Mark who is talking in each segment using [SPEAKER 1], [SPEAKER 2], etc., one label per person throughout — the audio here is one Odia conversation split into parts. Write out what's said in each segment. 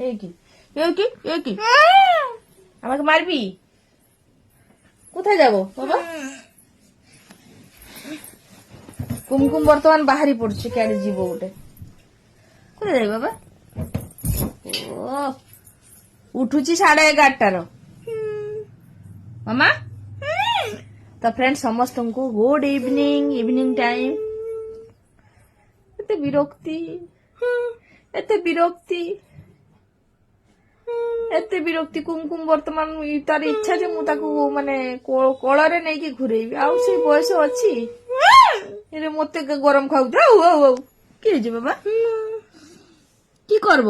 [SPEAKER 1] কি আমাকে মারবি? কোথায় যাবো বাবা? কুমকুম বর্তমান বাহারি পড়ছে, কেড়ে যাব গোটে। কোথায় যাবি বাবা? ও উঠুছি 11:30 মামা। তো ফ্রেন্ড ସମସ୍ତଙ୍କୁ ଗୁଡ୍ ଇଭିନିଂ ଟାଇମ୍। ଏତେ ବିରକ୍ତି କୁମକୁମ ବର୍ତ୍ତମାନ ତାର ଇଚ୍ଛା ଯେ ମୁଁ ତାକୁ ମାନେ କୋଳରେ ନେଇକି ଘୁରେଇବି। ଆଉ ସେଇ ବୟସ ଅଛି ମତେ ଗରମ ଖାଉଛି। ଆଉ କି ହେଇଛି ବାବା? কি করব?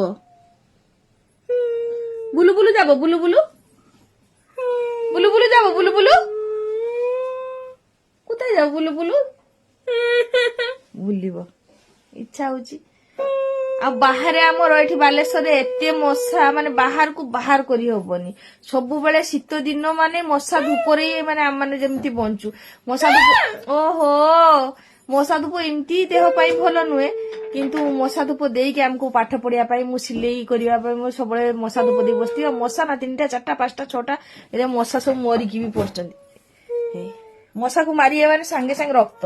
[SPEAKER 1] বুলু বুলু যাব, বুলু বুলু যাব, বুলু বুলু কোথায় যাব? বুলু বুলু ବୁଲିବ ଇଚ୍ଛା ହଉଛି। ଆଉ ବାହାରେ ଆମର ଏଠି ବାଲେଶ୍ୱରରେ ଏତେ ମଶା, ମାନେ ବାହାରକୁ ବାହାର କରି ହବନି। ସବୁବେଳେ ଶୀତ ଦିନ ମାନେ ମଶା ଧୂପରେ ମାନେ ଆମେ ଯେମିତି ବଞ୍ଚୁ। ମଶା ଧୂପ, ଓହୋ ମଶା ଧୂପ ଏମିତି ଦେହ ପାଇଁ ଭଲ ନୁହେଁ, କିନ୍ତୁ ମଶା ଧୂପ ଦେଇକି ଆମକୁ ପାଠ ପଢିବା ପାଇଁ, ମୁଁ ସିଲେଇ କରିବା ପାଇଁ ମୁଁ ସବୁବେଳେ ମଶା ଧୂପ ଦେଇ ବସିଥିବି। ଆଉ ମଶା ନା 3ଟା 4ଟା 5ଟା 6ଟା ଏ ମଶା ସବୁ ମରିକି ବି ପଡୁଛନ୍ତି। ମଶାକୁ ମାରିବା ମାନେ ସାଙ୍ଗେ ସାଙ୍ଗେ ରକ୍ତ।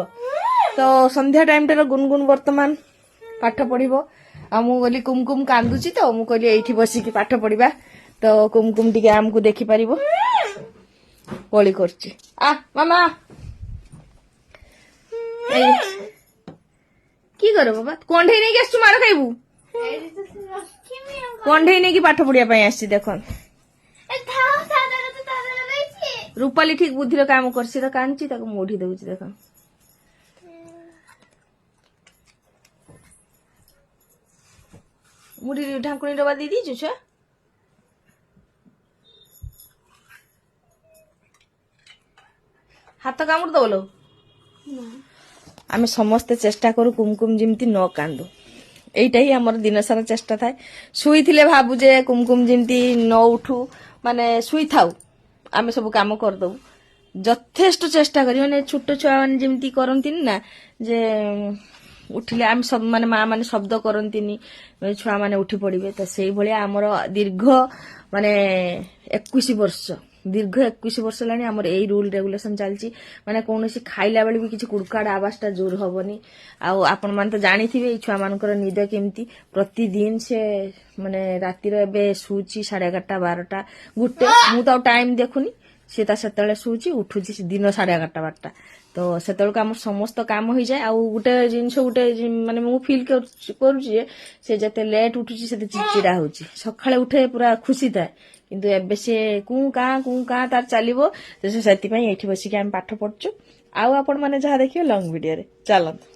[SPEAKER 1] ତ ସନ୍ଧ୍ୟା ଟାଇମଟାର ଗୁନଗୁନ ବର୍ତ୍ତମାନ ପାଠ ପଢିବ। ଆଉ ମୁଁ କହିଲି କୁମକୁମ କାନ୍ଦୁଛି ତ, ମୁଁ କହିଲି ଏଇଠି ବସିକି ପାଠ ପଢିବା। ତ କୁମକୁମ ଟିକେ ଆମକୁ ଦେଖିପାରିବ। କଳି କରୁଛି। ମାମା কি করো বাবা? কଣ୍ଢେଇ ନେଇକି ଆସିଛୁ, ମାଡ ଖାଇବୁ। କଣ୍ଢେଇ ନେଇକି ପାଠ ପଢିବା ପାଇଁ ଆସିଛି। ଦେଖ ରୂପାଲି ଠିକ ବୁଦ୍ଧିର କାମ କରିଛି, ତ କାନ୍ଦୁଛି, ତାକୁ ମୋଢି ଦଉଛି। ଦେଖ ମୁଢି ଢାଙ୍କୁଣୀ ଡବା ଦେଇ ଦେଇଛୁ ଛୁଆ। ହାତ କାମୁଡି ଦବଲୋ। ଆମେ ସମସ୍ତେ ଚେଷ୍ଟା କରୁ କୁମକୁମ ଯେମିତି ନ କାନ୍ଦୁ। এইটা ହିଁ ଆମର ଦିନ ସାରା ଚେଷ୍ଟା ଥାଏ। ଶୋଇଥିଲେ ଭାବୁ ଯେ କୁମକୁମ ଯେମିତି ନ ଉଠୁ, ମାନେ ଶୋଇଥାଉ, ଆମେ ସବୁ କାମ କରିଦବୁ। ଯଥେଷ୍ଟ ଚେଷ୍ଟା କরি, ମାନେ ଛୋଟ ଛୁଆ ମାନେ ଯେମିତି କରନ୍ତିନି ନା, ଯେ ଉଠିଲେ ଆମେ ମାନେ ମା ମାନେ ଶବ୍ଦ କରନ୍ତିନି, ଛୁଆ ମାନେ ଉଠି ପଡିବେ। ତ ସେଇଭଳିଆ ଆମର ଦୀର୍ଘ 21 ବର୍ଷ ହେଲାଣି ଆମର ଏଇ ରୁଲ ରେଗୁଲେସନ ଚାଲିଛି। ମାନେ କୌଣସି ଖାଇଲା ବେଳେ ବି କିଛି କୁଡକାଡ ଆବାଜଟା ଜୋର ହବନି। ଆଉ ଆପଣ ମାନେ ତ ଜାଣିଥିବେ ଏଇ ଛୁଆ ମାନଙ୍କର ନିଦ କେମିତି। ପ୍ରତିଦିନ ସେ ମାନେ ରାତିର ଏବେ ଶୋଉଛି 11:30 12ଟା 1, ମୁଁ ତ ଆଉ ଟାଇମ ଦେଖୁନି। ସେ ତା ସେତେବେଳେ ଶୋଉଛି, ଉଠୁଛି ଦିନ 11:30 12ଟା। ତ ସେତେବେଳକୁ ଆମର ସମସ୍ତ କାମ ହେଇଯାଏ। ଆଉ ଗୋଟେ ଜିନିଷ ମାନେ ମୁଁ ଫିଲ୍ କରୁଛି ଯେ ସେ ଯେତେ ଲେଟ୍ ଉଠୁଛି ସେତେ ଚିଡଚିଡା ହଉଛି। ସକାଳେ ଉଠେ ପୁରା ଖୁସି ଥାଏ, କିନ୍ତୁ ଏବେ ସେ କୁଁ କାଁ ତାର ଚାଲିବ। ସେଥିପାଇଁ ଏଇଠି ବସିକି ଆମେ ପାଠ ପଢୁଛୁ। ଆଉ ଆପଣ ମାନେ ଯାହା ଦେଖିବେ ଲଙ୍ଗ ଭିଡିଓରେ। ଚାଲନ୍ତୁ।